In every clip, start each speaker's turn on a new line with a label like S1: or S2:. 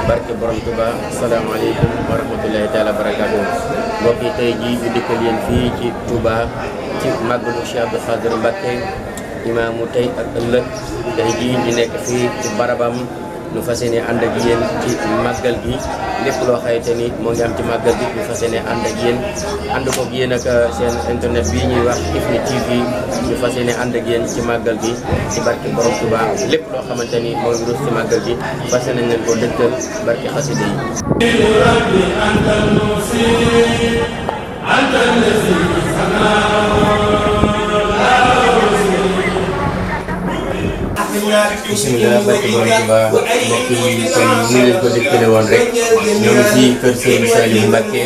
S1: barke borom Touba asalaamaaleykum wa rahmatullahi taala barakaatu mbokk yi tey jii ñu dikkal yéen fii ci Touba ci màggalu Cheikh Abdou Khadre Mbacké imaamu tey ak ëllëg tey jii ñu nekk fii ci barabam ñu fas yéene ànd ak yéen ci màggal gi lépp loo xayte ni moo ngi am ci màggal gi ñu fas yéene ànd ak yéen ànd koog yéen ak seen internet bii ñuy wax Ifni TV ñu fas yéene ànd ak yéen ci màggal gi ci barke borom Touba lépp loo xamante ni moo ngi rus ci màggal gi fas yéene leen ko dëgtal barke xasida yi. bismillah barke borom Touba mbokk yi kon ni leen ko dëkkale woon rek ñoo ngi fii kër Serigne Saliou Mbacké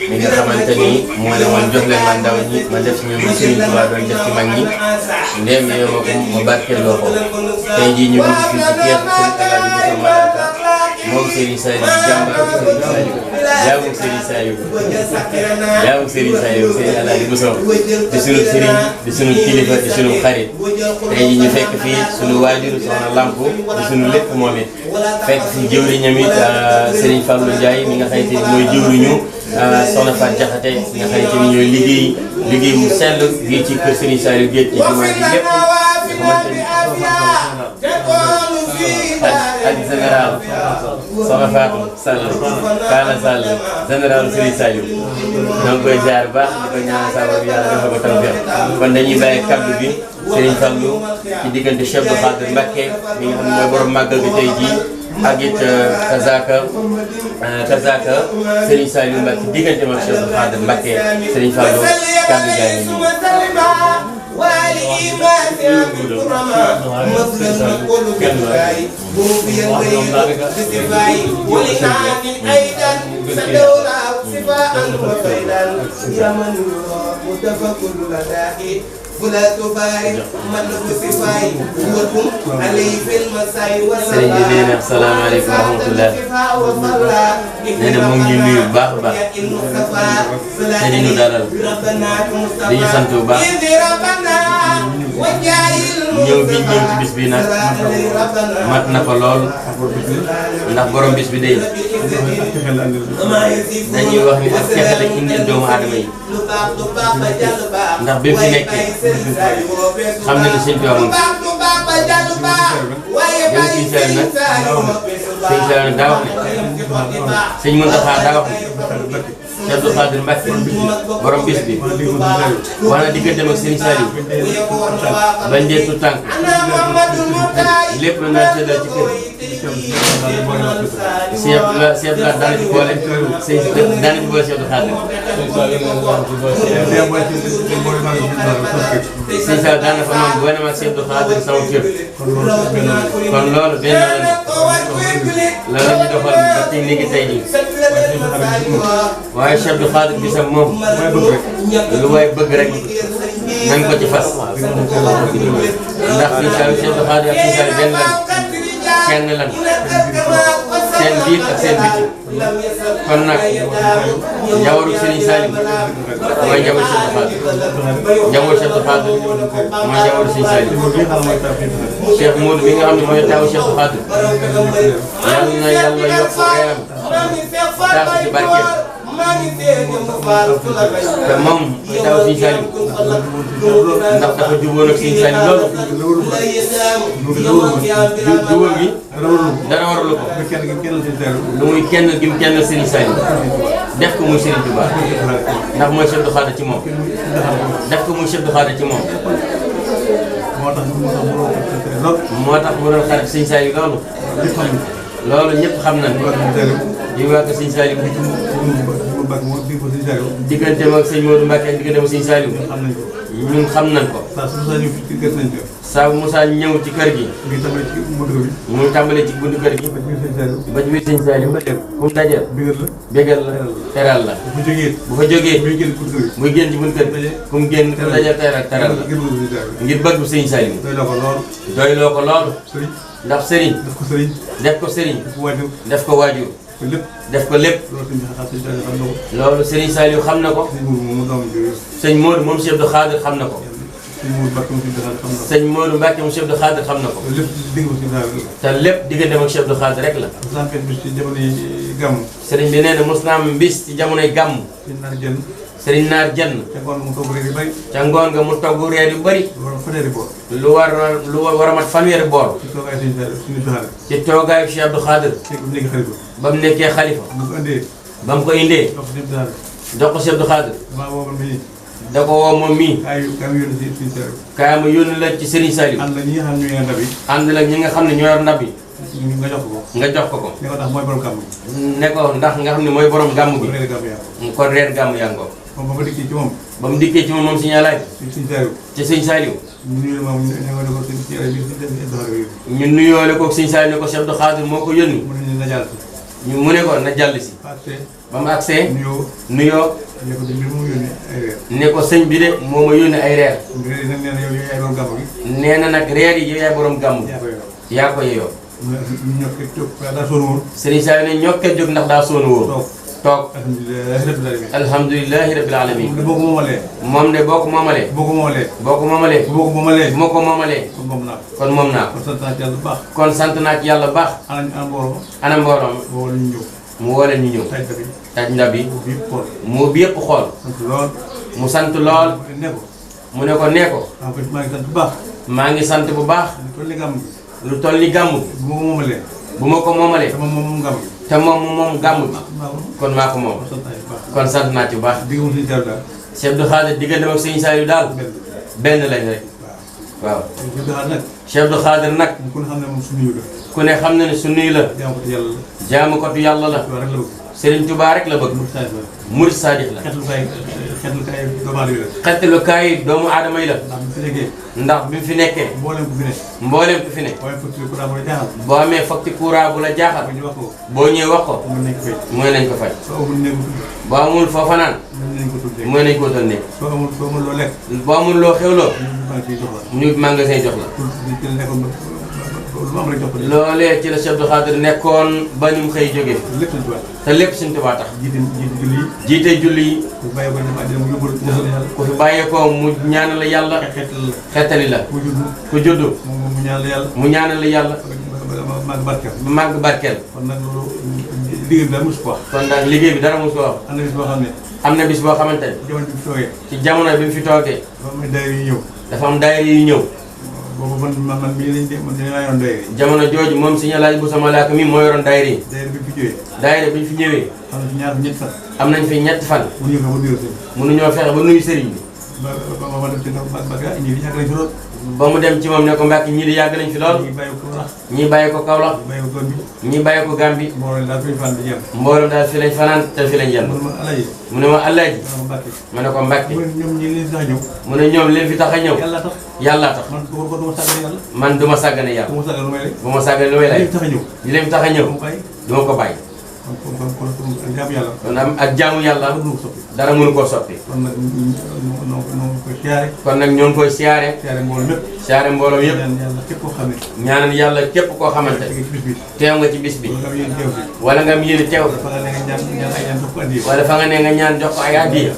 S1: mi nga xamante ni moo ne woon jox leen ma ndaw ñi ma def ci ñoom li Serigne Touba doon def ci mag ñi ndéem yow ma ko ma barkeeloo ko tey jii ñu ngi fii ci kees moom Serigne Saliou jàmbaar Serigne Saliou jaamu Serigne Saliou jaamu Serigne Saliou Serigne Alaaji Bousso di sunu Serigne di sunu kilifa di sunu xarit tey jii ñu fekk fii sunu waajuru soxna Lamp di sunu lépp moom it fekk fii jëwriñam it Serigne Fallou Ndiaye mi nga xamante ni mooy jëwriñu soxna Fatou Diakhaté mi nga xamante ni ñooy liggéey mu sell fii ci kër Serigne Saliou géej ci jumaa ji lépp nga xamante ni général Soxna Fatou Sall Kaana Sall général Serigne Saliou ñoo ngi koy ziar baax di ko ñaan sabar bi yàlla defal ko tawfeex kon dañuy bàyyi kaddu bi Serigne Fallou ci diggante Cheikh Abdou Khadre Mbacké mi nga xam ne mooy borom màggal bi tey jii ak it kazaka Serigne Saliou Mbacké diggante mag Cheikh Abdou Khadre Mbacké Serigne Fallou kaddu gaa ngi nii
S2: والإيمان بالكرماء مثل كل كفاي بوفي الغيب بصفاي ولنعم أيضا سدولا صفاء وفيلا يا من متفكر لدائي فلا تبارك من بصفاي وكم عليه في المساء
S1: والصلاة السلام عليكم ورحمة الله نحن مونجي نيو باخ باخ تاني نو دالال دي سانتو باخ ñëw bi ñëw ci bis bi nag mat na ko lool ndax borom bis bi day dañuy wax ni ak texe la indil doomu aadama yi ndax bi mu fi nekkee xam na ni sëñ Tuubaa moom dem siñ seel nag sëñ seel nag daa wax ne sëñ Muntaxa daa wax ne Cheikh Abdou Khadre Mbacké borom bis bi wax na digganteem ak Serigne Saliou bañ dee tu tànk lépp lu naan seddal ci kër Cheikh Abdou daana ci boole daana ci boole Cheikh Abdou Khadre Serigne Saliou daana fa moom boole ma Cheikh Abdou Khadre sama kër kon loolu benn la ñu doxal ba ci léegi tey jii waaye Cheikh Abdou Khadre bisam moom lu waay bëgg rek nañ ko ci fas ndax Serigne Saliou Cheikh Abdou Khadre ak Serigne Saliou benn lan kenn lan seen biir ak seen biti kon nag njawaru Serigne Saliou mooy njawaru Cheikh Abdou Khadre njawaru Cheikh Abdou Khadre mooy njawaru Serigne Saliou Cheikh Modou mi nga xam ne mooy taawu Cheikh Abdou Khadre yal na yàlla yokk reeram taas ci barkeem te moom mooy taawu Serigne Saliou ndax dafa jubóon ak Serigne Saliou loolu jubóo gi dara waralu ko lu muy kenn gi mu kenn Serigne Saliou def ko muy Serigne Touba ndax mooy Cheikh Abdou Khadre ci moom def ko muy Cheikh Abdou Khadre ci moom moo tax mu doon xarit Serigne Saliou loolu ñëpp xam nañ di waa ko Serigne Saliou diggante ak Serigne Modou Mbacké ak diggante ak Serigne Saliou ñun xam nañ ko saa bu Moussa ñëw ci kër gi mu tàmbalee ci buntu kër gi ba ci biir Serigne Saliou fu mu dajeel bégal la teral la bu fa jógee muy génn ci buntu kër gi fu mu génn fu mu dajeel teral la ngir bëgg Serigne Saliou doyloo ko lool ndax Serigne def ko Serigne def ko waajur def ko lépp loolu Serigne Saliou xam na ko sëñ Modou moom Cheikh Abdou Khadre xam na ko sëñ Modou Mbacké moom Cheikh Abdou Khadre xam na ko te lépp diggante ak Cheikh Abdou Khadre rek la Serigne bi nee na mos naa am bis ci jamonoy gàmm Serigne Naar Jenn ca ngoon nga mu togg reer yu bëri lu war a mat fanweeri boor ci toogaayu Cheikh Abdou Khadre ba mu nekkee xalifa ba mu ko indee jox ko Cheikh Abdou Khadre da ko woo moom mii kaay ma yónni la ci Serigne Saliou ànd la ñi nga xam ne ñoo yor ndab yi nga jox ko ne ko ndax nga xam ne mooy borom gàmm gi kon reer gàmm yaa ngoo ba mu dikkee ci moom moom Serigne Alaaj ci Serigne Saliou ñu nuyoole ko Serigne Saliou ne ko Cheikh Abdou Khadre moo ko yónni mu ne ko na jàll si ba mu agsee nuyoo ne ko sëñ bi de moo ma yónni ay reer nee na nag reer yi yow yaay borom gàmm yaa ko yeyoo Serigne Saliou ne ñokkee jóg ndax daa soonu wóor toog alhamdulilahi rabbil alamin moom de boo ko moomalee bu ma ko moomalee kon moom naa ko kon sant naa ci yàlla baax ana mbooloom mu woo leen ñu ñëw taj ndab yi mu bi yëpp xool mu sant lool mu ne ko nee ko maa ngi sant bu baax lu toll ni gàmmu bu ma ko moomalee
S2: te moom gàmm gi
S1: te moom gàmm gi kon maa ko moom kon sant naa ci bu baax Cheikh Abdou Khadir diggante ak Sëñ Saliou daal benn lañ rek waaw Cheikh Abdou Khadir nag ku ne xam na ne sunuy la jaamu ko tu yàlla la Serigne Touba rek la bëgg murid sadiq la xetlukaay doomu aadama yi la ndax bi mu fi nekkee mbooleem ku fi ne boo amee fakti courant bu la jaaxal boo ñëwee wax ko mooy nañ ko fay boo amul foo fanaan mooy nañ ko doon nekk boo amul loo xewloo ñu magasin jox la loolee ci la Cheikh Abdou Khadir nekkoon ba ni mu xëy jógee te lépp Sëñ Tuubaa tax jiite julli yi ku fi bàyyee ko mu ñaanal la yàlla xettali la ku juddu mu ñaanal la yàlla màgg barkeel kon nag liggéey bi dara mosu ko wax am na bis boo xamante ne ci jamono bi mu fi toogee dafa am daayira yu ñëw
S2: boobu man mii lañ yoroon daayira yi.
S1: jamono jooju moom Sëñ Alaaji bu sama laaka mi moo yoroon daayira yi. daayira bi ñu fi ñëwee. am nañ fi ñetti fan. mënuñoo fexe ba nuyu sëriñ bi. ba mu dem ci moom ne ko Mbàkke ñii di yàgg nañ fi lool. ñii bàyyi ko Kaolack. ñii bàyyi ko Gàmbi. mbooloo daal fi lañ fanaan te fi lañ yenn. mu ne ma Alaaji. ma ne ko Mbàkke. mu ne ñoom leen fi tax a ñëw. yàlla tax man du ma sàggane yàlla. bu ma sàggane lu may lay. li leen fi tax a ñëw. du ma ko bàyyi. kon ak jaamu yàlla dara mënu koo soppi. kon nag ñoo ngi koy siyaare. siyaare mbooloo yëpp. ñaanal yàlla képp koo xamante teew nga ci bis bi. wala nga am yéene teew. wala fa nga ne nga ñaan jox ko ay addiya.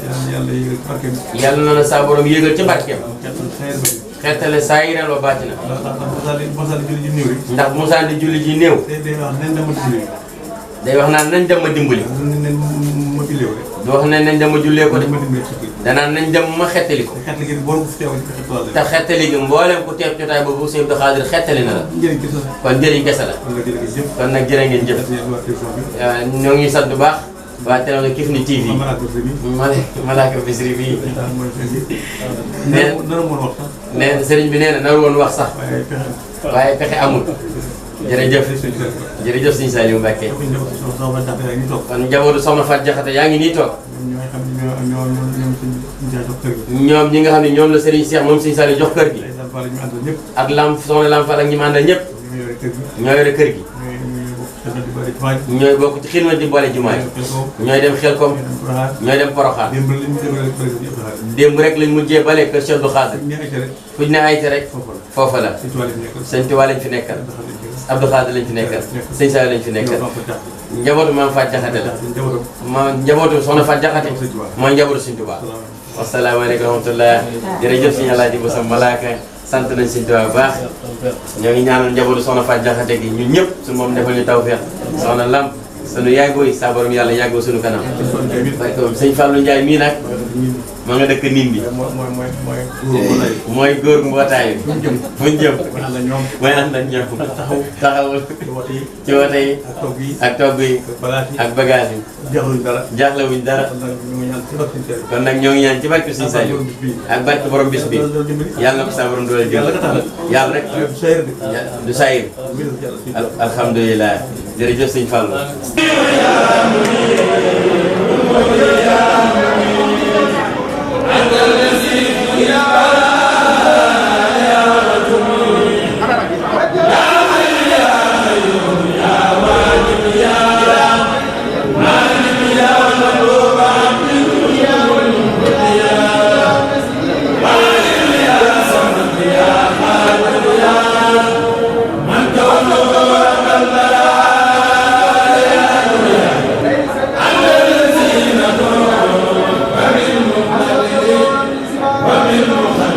S1: yàlla na la saa borom yéegal ci barkeem. xettale saa yi ren wa bàcc na. ndax Moussa di julli ji néew. day wax naan nañ dem ma dimbali. du wax ne nañ dem ma jullee ko de. danaan nañ dem ma xettali ko. te xettali gi mboolem ku teew jotaay boobu Sëñ Abdou Khadir xettali na la. kon njëriñ kese la. kon nag jërë ngeen jëf. ñoo ngi sant bu baax. waa Télévision Kifne TV. Malaka Bichri bi. nee sëriñ bi nee na nar woon wax sax. waaye pexe amul. jërëjëf jërëjëf Sëñ Saliou Mbacké. kon njabootu Soxna Fatou Diakhaté yaa ngi nii toog. ñoom ñi nga xam ne ñoom la Serigne Cheikh moom Sëñ Saliou jox kër gi. ak Lam Soxna Lam Fall ak ñi ma àndal ñëpp. ñoo yore kër gi. ñooy bokk ci xidma di boole jumaa yi. ñooy dem Xelkom. ñooy dem Porokhane. démb rek lañ mujjee bale kër Cheikh Abdou Khadir. fuñ ne ayte rek foofa la. Sëñ Tuubaa lañ fi nekkal. Abdou Khadir lañ fi nekkal. Sëñ Saliou lañ fi nekkal. njabootu Maam Fatou Diakhaté la. njabootu Soxna Fatou Diakhaté mooy njabootu Sëñ Tuubaa. wasalaamaaleykum wa rahmatulah. jërëjëf Sëñ Alaaji bu sa malaaka sant nañ Sëñ Tuubaa bu baax. ñoo ngi ñaanal njabootu Soxna Fatou Diakhaté gi ñun ñëpp su moom defal ñu tawfeex. Soxna Lamp sunu yaay booy saa borom yàlla yàggoo sunu kanam. parce que Sëñ Fallou Ndiaye mii nag ma nga dëkk nin bi. mooy góor mbootaay bi. fu ñu jëm. mooy ànd ak ñoom. taxawul ci wote yi. ak togg yi. ak bagage yi. jaaxlewuñ dara. kon nag ñoo ngi ñaan ci barke Sëñ Saliou ak barke borom bis bi yàlla na ko saa borom doole jël yàlla rek du sayir. alhamdulilah jërëjëf Sëñ Fallou.
S3: ومن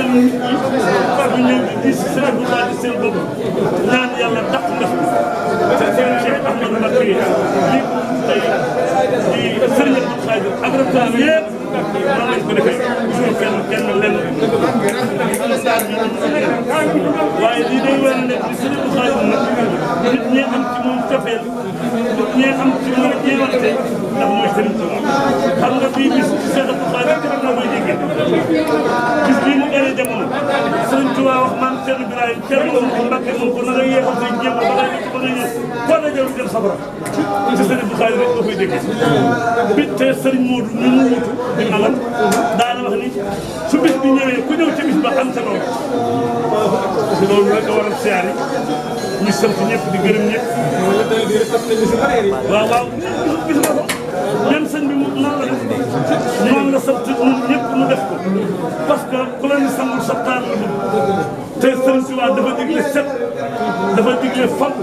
S3: ndigal nit ñi far ñu ñëw di si seen bu baax di seen bopp ñaan yàlla dàq nga te seen Cheikh Ahmadou Mbacké li tey di Serigne Abdou Khadir ak rakkam yëpp noonu lañ ko defee suñu kenn lenn waaye lii day war a nekk di Serigne Abdou Khadir nag nit ñi am ci moom cofeel nit ñi am ci moom jéewante ndax mooy Serigne Touba xam nga bii bis ci Cheikh Abdou Khadir kenn la koy déggee bis bii mu gën a jamono Serigne Touba wax maam Thierno Birahim Thierno Mbacké moom ko na nga yeexal say jéem ba nga ñëw koo la jël dem sabara ci Serigne Abdou Khadir rek nga koy déggee bi te Serigne Modou ñu mu wutu di magal daana wax ni su bis bi ñëwee ku ñëw ci bis ba am sa loolu rek a waral siyaar yi ñu sant ñëpp di gërëm ñëpp waaw waaw gis nga ko même sëñ bi noonu la def noonu la sant ñun ñëpp ñu def ko parce que ku la ni sangul sa taar la bëgg te sëñ Tuubaa dafa digle set dafa digle fab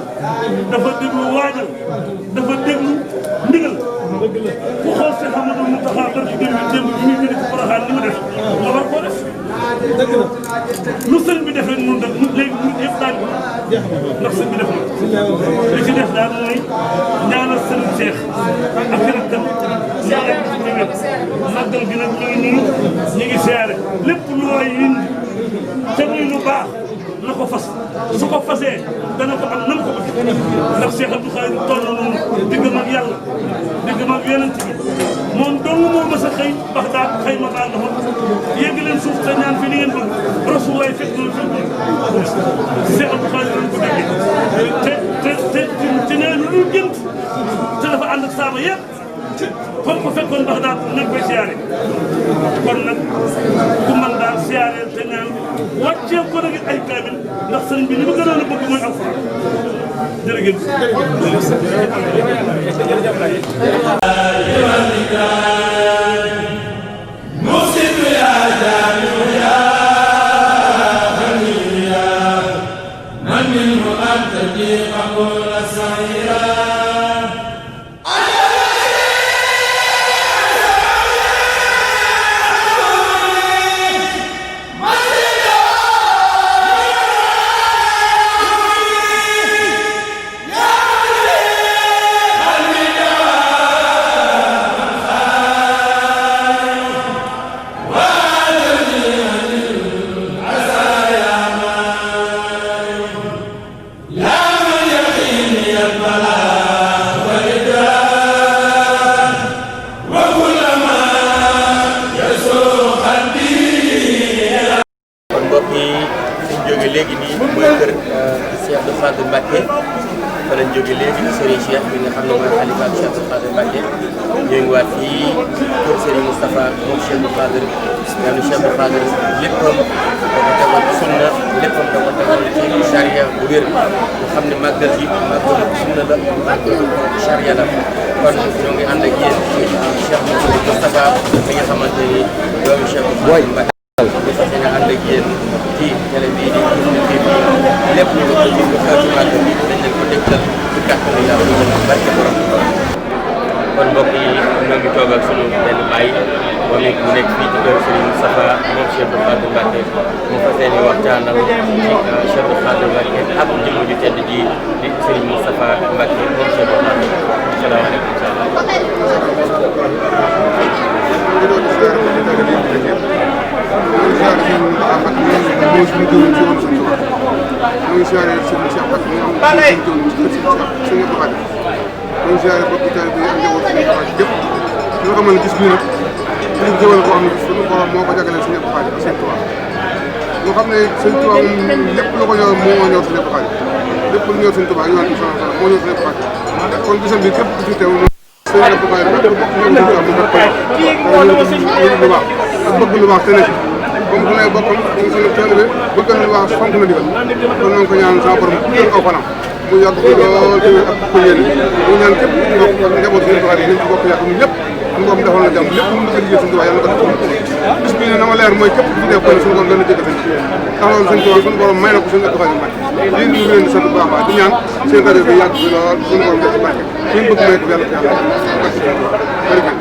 S3: dafa déglu waajal dafa déglu ndigal ku xool si Amadou Mountakha barki démb bi muy jëlee ci Porokhane ni mu def nga war koo def lu sëñ bi def rek ñun def léegi ñun yëpp daan ko ndax sëñ bi def na li ci def daal mooy ñaanal sëñ Cheikh ak rakkam ñu yegg ci déwén màggal gi nag ñu ngi nii ñu ngi siyaare lépp lu waay indi te muy lu baax na ko fas su ko fasee dana ko am nan ko bëgg ndax Cheikh Abdou Khadir toll na noonu diggam ak yàlla diggam ak yonent bi moom dong moo mës a xëy bax daal xëy ma baal na ko yegg leen suuf te ñaan fi li ngeen bëgg Rasulullah fekk na fi Cheikh Abdou Khadir lañ ko déggee te nee lu dul gént te dafa ànd ak saaba yëpp foo ko fekkoon bax daal nañ koy siyaare kon nag ku man daal siyaareel te ñaan wàccee ko nag ay kaamil ndax sëriñ bi li mu gënoon a bëgg mooy alxuraan jërëjëf.
S1: léegi nii mooy kër Cheikh Abdou Khadir Mbacké fa lañ jóge léegi Serigne Cheikh bi nga xam ne mooy xalifa Cheikh Abdou Khadir Mbacké ñu ngi waat fii kër Serigne Moustapha moom Cheikh Abdou Khadir ñaanu Cheikh Abdou Khadir léppam da ko tegoon ci sunna léppam da ko tegoon ci charia bu wér nga xam ne màggal gi màggal sunna la màggal charia la kon ñoo ngi ànd ak yéen ci Cheikh Moustapha mi nga xamante ni doomu Cheikh Abdou Khadir Mbacké ñu fas yéene ànd ak yéen ci télé bii di lépp lu xew ci màggal bi dañ leen ko dégtal ci kàttanu Yàlla ñu mën a barke borom kon mbokk yi ñoo ngi toog ak sunu benn baay moom it mu nekk fii ci kër Serigne Moustapha moom Cheikh Abdou Khadir Mbacké mu fas yéene waxtaanal ci Cheikh Abdou Khadir Mbacké ak jëmm ju tedd di Serigne Moustapha Mbacké moom Cheikh Abdou Khadir. Asalaamaaleykum
S4: muy siyaare sëñ Cheikh Mbacke mi nga xam ne moom sëñ Abdou Khadir muy siyaare bokk taalibe bi ak njaboot sëñ Abdou Khadir yëpp ñoo xamal ne gis bii nag liñ jëwal koo xam ne suñu borom moo ko jagleel sëñ Abdou Khadir ak sëñ Touba ñoo xam ne sëñ Touba moom lépp lu ko ñor moo ñor sëñ Abdou Khadir lépp lu ñor sëñ Touba yoon bi moo ñor sëñ Abdou Khadir kon gisam bi képp ku fi teew sëñ Abdou Khadir rek bokk ñoom sëñ Touba mu bokk lu baax ak bëgg lu baax te ne comme ku ne bokkam ñu ngi suñu taalibe bëgg na lu baax fonk na digal kon noonu ko ñaan sama borom jël aw fanam mu yàgg fi lool te ak ko yéene mu ñaan képp bokk ak njaboot sëñ Touba yi ñu ci bokk yàgg ñun ñëpp suñu borom defal na jàmm lépp lu mu bëgg liggéey sëñ Touba yàlla na ko def bis bi ne na ma leer mooy képp ku def ko ne suñu borom dana jëgg sëñ ndax loolu sëñ Touba suñu borom may na ko sëñ Abdou Khadir Mbacké lii ñu ngi leen di sant bu baax di ñaan seen rajo bi yàgg fi lool suñu borom def ci barke suñu bëgg may ko yàlla jërëjëf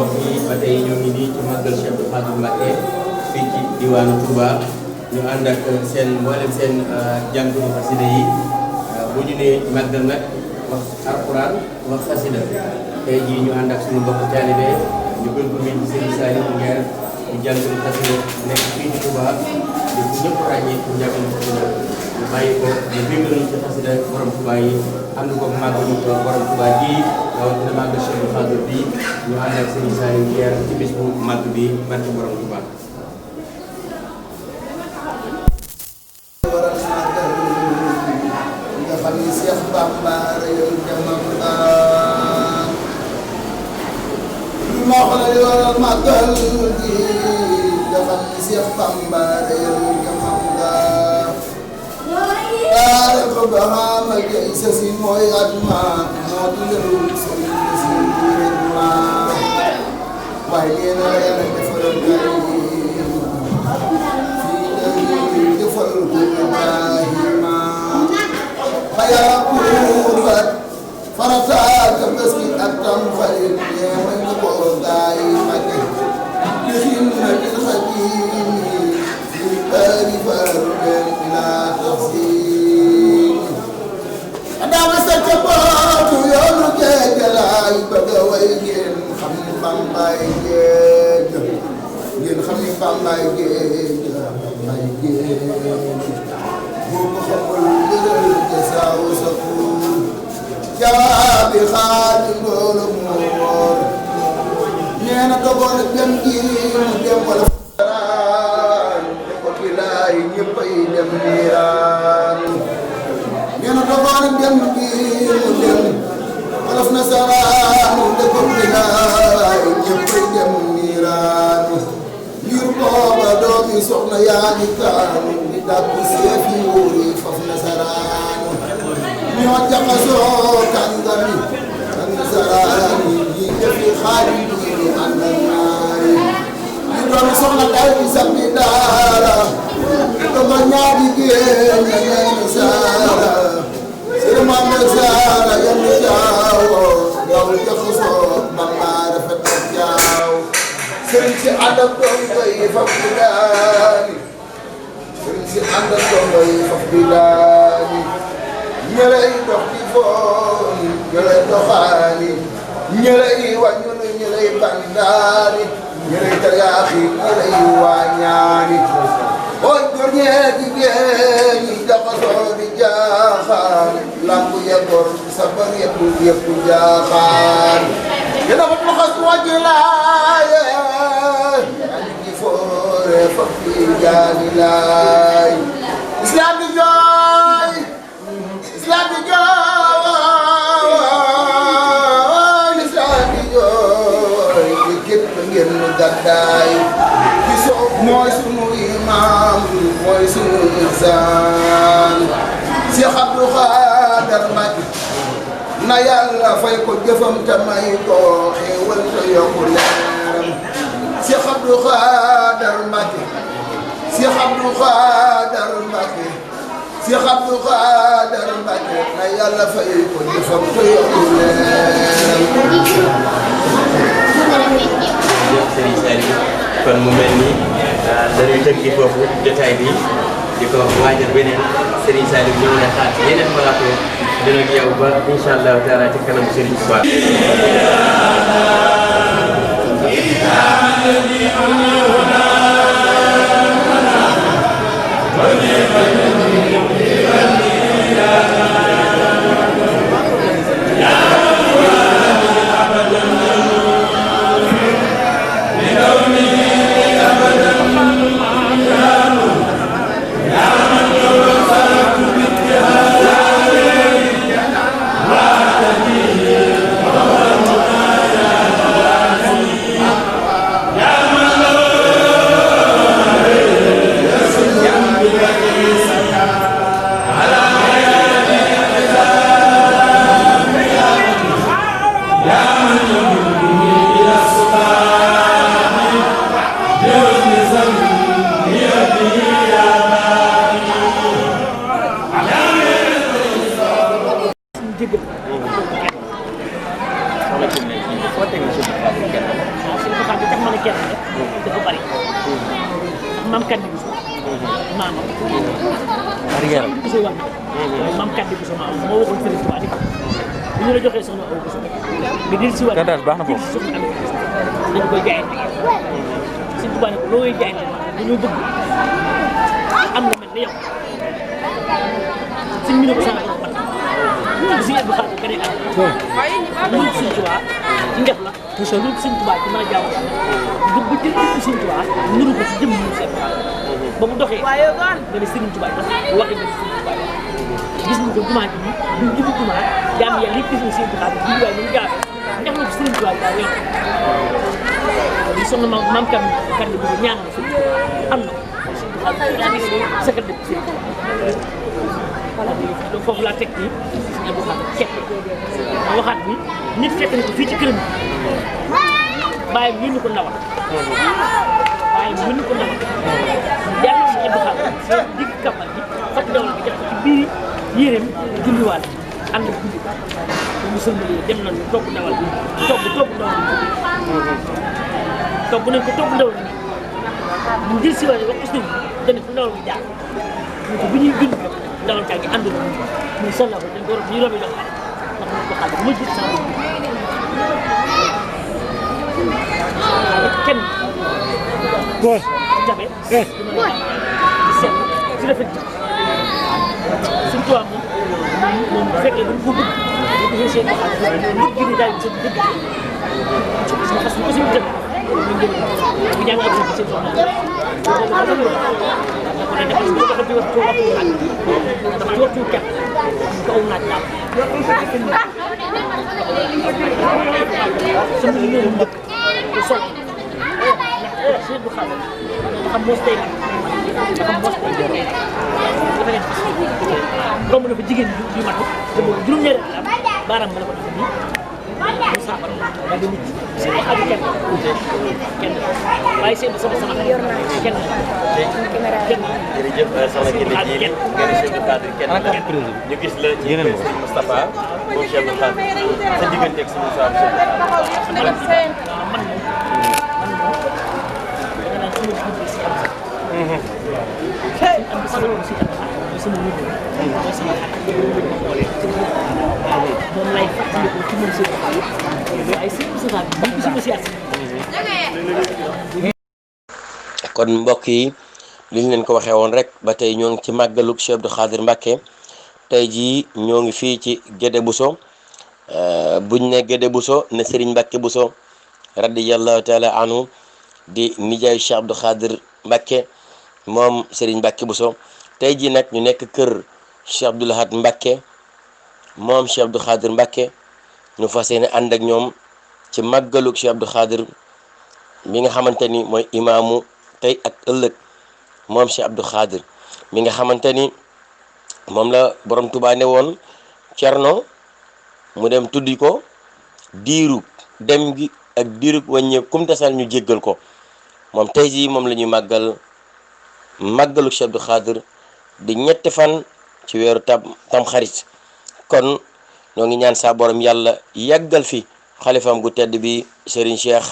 S1: mbokk yi ba tey ñoo ngi nii ci màggal Cheikh Abdou Khadre Mbacké fii ci diwaanu Touba ñu ànd ak seen mboolem seen jàngu xasida yi bu ñu nee màggal nag wax alquran wax xasida tey jii ñu ànd ak suñu mbokk taalibe ñu gën ko miin ci Serigne Saliou Nguer ñu jàngu xasida nekk fii ci Touba di ko ñëpp ràññee ci njàngu xasida ñu bàyyi ko ñu bingal ci xasida borom Touba yi ànd ko màggalu borom Touba ji rawatina màggal Cheikh Abdou Khadre bi ñu ànd ak Serigne Saliou Nguer ci bis bu màgg bi barke borom Touba.
S5: Cheikh Bamba yow jamam ma xala li waral màggal gi nga xam ni Cheikh Bamba yow jamam daara ko bahama jey sa si mooy atma moo di lëru sëriñ si ma waaye yéen a yàlla defaral kay fii defal ko Ibrahima xayaa kuubat farataal ka bés gi ak tam xarit ñeema ñu ko gaay mage li xidmatil xadimi fi bari farben ila tafsir adaama sa ca bootu yoonu géej laay bëgg a way ngeen xam ni Bambaay géej ngeen xam ni Bambaay géej Bambaay géej boo ko xamul jëlal jasaawu sa kuur jawaabi xaadim loolu moo wóor nee na dogoon dem gi mu dem wala faraan te ko bilaay ñëppay dem niiraan nee na dogoon dem gi mu dem wala nasaraan te ko bilaay ñëppay dem niiraan ngir booba doomi soxna yaa ngi kaan di dàkku seef yi wóori faf nasaraan ñoo jaxasoo kàngami ak nasaraan yi defi xaari diini ànd ak naay ñu doon soxna day bi sambi daara dogo ñaari géen ña leen saara sirmande saara yenn jaawo yow jaxasoo Bamba rafet ak jaaw sëriñ si ànd ak dongo yi faf di daani sëriñ si ànd ak dongo yi faf di daani ñëlay dox di fooni ñëlay doxaani ñëlay wàññunu ñëlay bandaani ñëlay tariyaaxi ñëlay waañaani ooy góor ñee jigéen ñi jaxasoo di jaaxaan lambu yeggoor sabar yëpp jaaxaan yéen a ko xas wàcc laaye ani di foore faf di jaani laay islam di jooy islam di jooy islam di jooy di képp ngeen gàddaay di soob mooy sunu imam mooy sunu insaan Cheikh Abdou Khadre Mbacké na yàlla fay ko jëfam te may ko xéewal te yokku leeram Cheikh Abdou Khadre Mbacké Cheikh Abdou Khadre Mbacké Cheikh Abdou Khadre Mbacké na yàlla fay ko jëfam te yokku leeram.
S1: jërëjëf Serigne Saliou kon mu mel ni dañuy tënki foofu jotaay bi di ko waajal beneen Serigne Saliou ñëw na xaar yeneen plateau dina ak yow ba incha allahu taala ci kanam Serigne Touba.
S6: say wàll maam kàddu bi sama moo waxoon Serigne Touba di ko bu ñu la joxee soxna aw ko nga dir si waat
S7: baax na foofu
S6: soxna am dañ koy jaayante Serigne Touba ne ko loo koy jaayante dañoo bëgg am na mel ne yow suñ mi ne ko sama borom bat si Abdou Khadre ka ne am loolu Serigne Touba ci ngef la loolu Serigne Touba ci mën a jaamu yàlla bu jël Serigne Touba nuru ko ci jëm ñu seen ba mu doxee nga ne Serigne Touba dox waxi na Serigne Touba gis nga ko jumaa ji ñu jibu jumaa jaam yàlla yëpp gis nga Serigne Touba bi waaye ñu gaaw ñax na ko Serigne Touba daa yoon li soxna maam kan bi bu ñaan na Serigne Touba am na Serigne Touba secret de Serigne Touba donc foofu laa teg nii Serigne Abdou Khadre kepp ma waxaat ni nit fekk na ko fii ci këram bàyyam yónni ko ndawal bàyyam yónni ko ndawal jàll si Abdou Khadre seen digg kàmbal bi fekk ndawal bi def ko ci biir yéreem julliwaat ànd ak julli ba mu sëlmalee dem nañu togg ndawal bi togg ndawal bi togg nañ ko togg ndawal bi mu jël si waat wax ko sëñ bi dana ko ndawal bi jaar ñu ko bi ñuy julli ndawal kaa ngi ànd ñu sonna ko dañ ko rob ñu robi dox ndax ñu ko xaar ma jël sa kenn
S3: Boy.
S6: jabe di seet si rafet ji suñ tubaab moom bu fekkee dañ ko bëgg ñu defee seen xaalis nit gi ni daal seen dëgg parce que aussi mu dem bu jàng ak seen soxna dafa ne dafa ci waxtu naaj dafa ci waxtu kenn ko aw naaj daal sama li ñu dëkk sol Serigne Abdou Khadre dafa mos tey dafa mos tey dafa nekk romb na fa jigéen yu mat te boobu juróom-ñaari at baaraam ma la ko def nii mu saafara daal di nit si ak kenn waaye seen sama kenn
S1: jërëjëf soxna Kine Diène nga ne Cheikh Abdou Khadre kenn ñu gis la ci Serigne Moustapha moom Cheikh Abdou Khadre sa diggante ak Serigne Moustapha kon mbokk yi li ñu leen ko waxee woon rek ba tey ñoo ngi ci màggalug Cheikh Abdou Khadre Mbacké tey jii ñoo ngi fii ci Guédé Bousso buñ ne Guédé Bousso ne Serigne Mbacké Bousso radiyallahu taala anhu di nijaayu Cheikh Abdou Khadre Mbacké moom Serigne Mbacké Bousso tey jii nag ñu nekk kër Cheikh Abdou Lahad Mbacké moom Cheikh Abdou Khadre Mbacké ñu fas yéene ànd ak ñoom ci màggalug Cheikh Abdou Khadre mi nga xamante ni mooy imaamu tey ak ëllëg moom Cheikh Abdou Khadre mi nga xamante ni moom la borom Tuubaa ne woon Cerno mu dem tuddi ko diiru dem gi ak diiru wàññee kum tasal ñu jéggal ko moom tey jii moom la ñuy màggalu Cheikh Abdou Khadre di ñetti fan ci weeru Tamxarit kon ñoo ngi ñaan saa borom yàlla yàggal fi xalifaam gu tedd bi Serigne Cheikh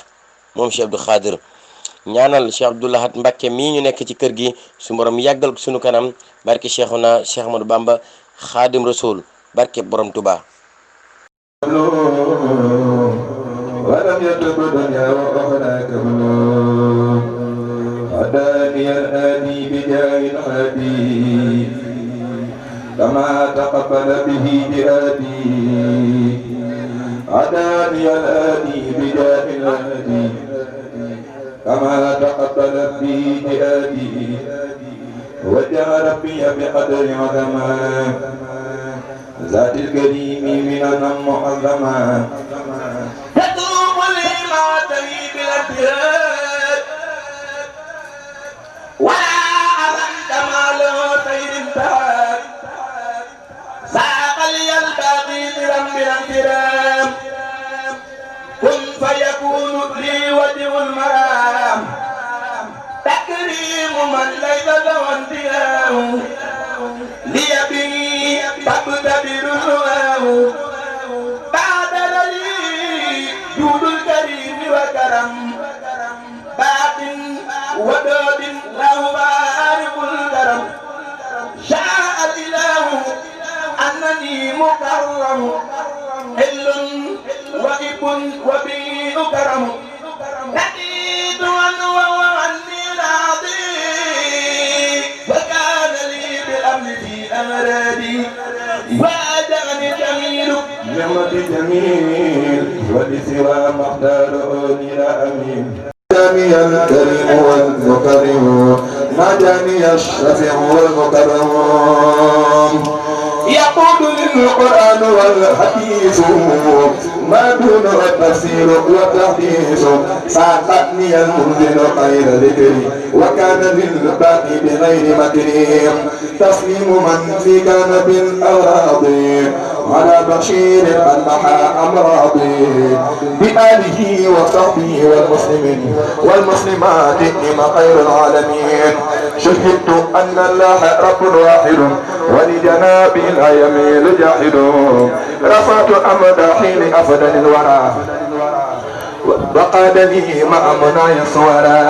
S1: moom Cheikh Abdou Khadre ñaanal Cheikh Abdou Lahad Mbacké mii ñu nekk ci kër gi su borom yàggal ko sunu kanam barke Cheikhuna Cheikh Ahmadou Bamba Khadim Rasoul barke borom Touba.
S8: ولم يطلب دنيا وأخلاك هداني الهادي بجاه الهادي كما تقبل به بهادي هداني الهادي بجاه الهادي كما تقبل به بهادي وجه ربي بقدر عظمه ذات الكريم من معظما يدوم لي ما تري بالابتهاج ولا أظن كمال خير انتهى ساق لي الباقي برم الانكرام كن فيكون لي وجه المرام تكريم من ليس له انتهاء ليبني تبتدر رواه بعد لي جود الكريم وكرم باق ودود له بارك الكرم شاء الاله بابي مكرم حل وإب وبي أكرم نبيت وعني راضي وكان لي بالأمن في أمرادي وأدعني جميل نعمة جميل ولسوى مختارني لا أمين ناجاني الكريم والمكرم ناجاني الشفيع والمكرم يقول للقرآن والحديث ما دون التفسير والتحديث ساقتني المنزل خير ذكري وكان للباقي بغير مكري تسليم من في كان بالأوراض على بشير قد محى أمراضي بآله وصحبه والمسلمين والمسلمات إنما خير العالمين شهدت أن الله رب واحد ولجنابه لا يميل جاحد رفعت أمدحي لأفضل الورى وقاد لي مع مناي الصورى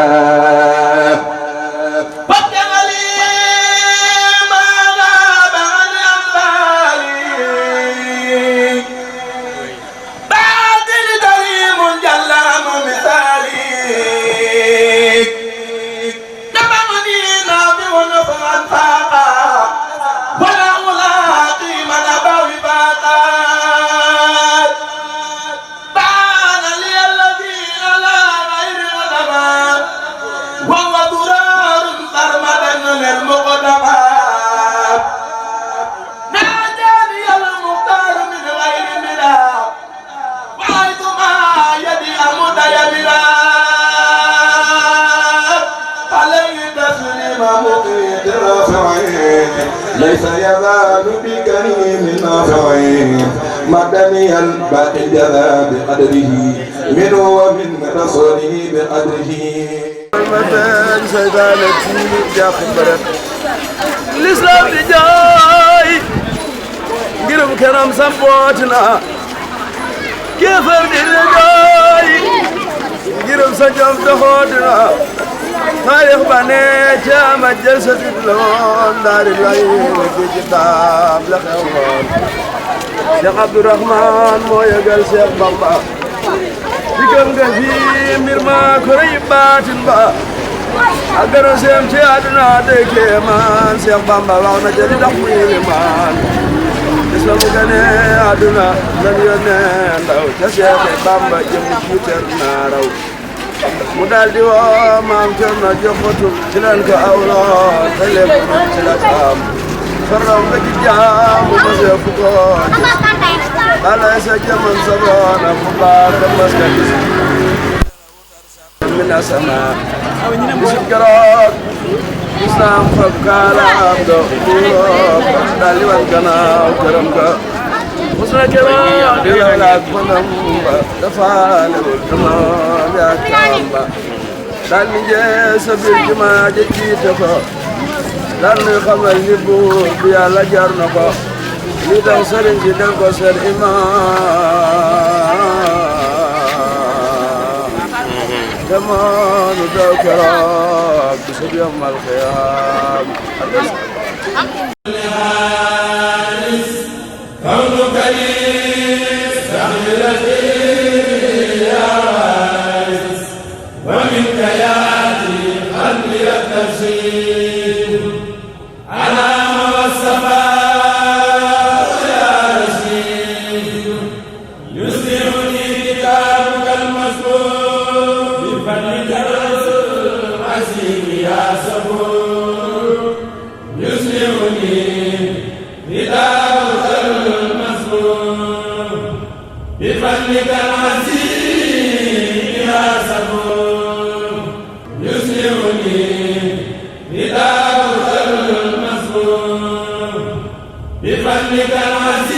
S8: ليس يزال بكريم نافعين مدني الباقي جذا بقدره منه ومن رسوله بقدره
S7: المثل سيدانتي يا خبرت الإسلام جاي قرب كرم سبوتنا كيف الرجاي قرب سجم تخوتنا تاريخ بني جامع جلسة اللون دار العين في كتاب لخوان شيخ عبد الرحمن مويا قال شيخ بابا بكم قفي مرما كريبات با أقر سيم شهدنا ديكيمان شيخ بابا وانا جدي دخوي مان اسلام كني عدنا لن ينين لو تشيخ بابا جمي كوتر نارو mu daal di woo maam Cerno joxatu ci leen ko awloo te lépp ci la am farraw nga ci jaamu ma seefu ko balay sa jaman sa boona fu baax ba maska gis mina sama bisu keroog gis naa am fab kaalaam do buuroo daal di wan gannaaw këram ga musna keroog di la laaj mënam ba dafa lewul damaam yaa kaam ba daal di njee sa biir jumaa ji jiite ko daal di xamal ni buur bi yàlla jar na ko li tax sëriñ si del ko seen imaam te moonu daw keroog bisu yawmal qiyaam كونك لي سهلتي يا وارث ومنك ياتي قلبي الترشيد على والصفاء يا رشيد يسلمني كتابك المذكور بفضلك العزيز يا صبور يسلمني كتابك بفضلك العزيز يا صبور يسلمني كتابك المذكور بفضلك العزيز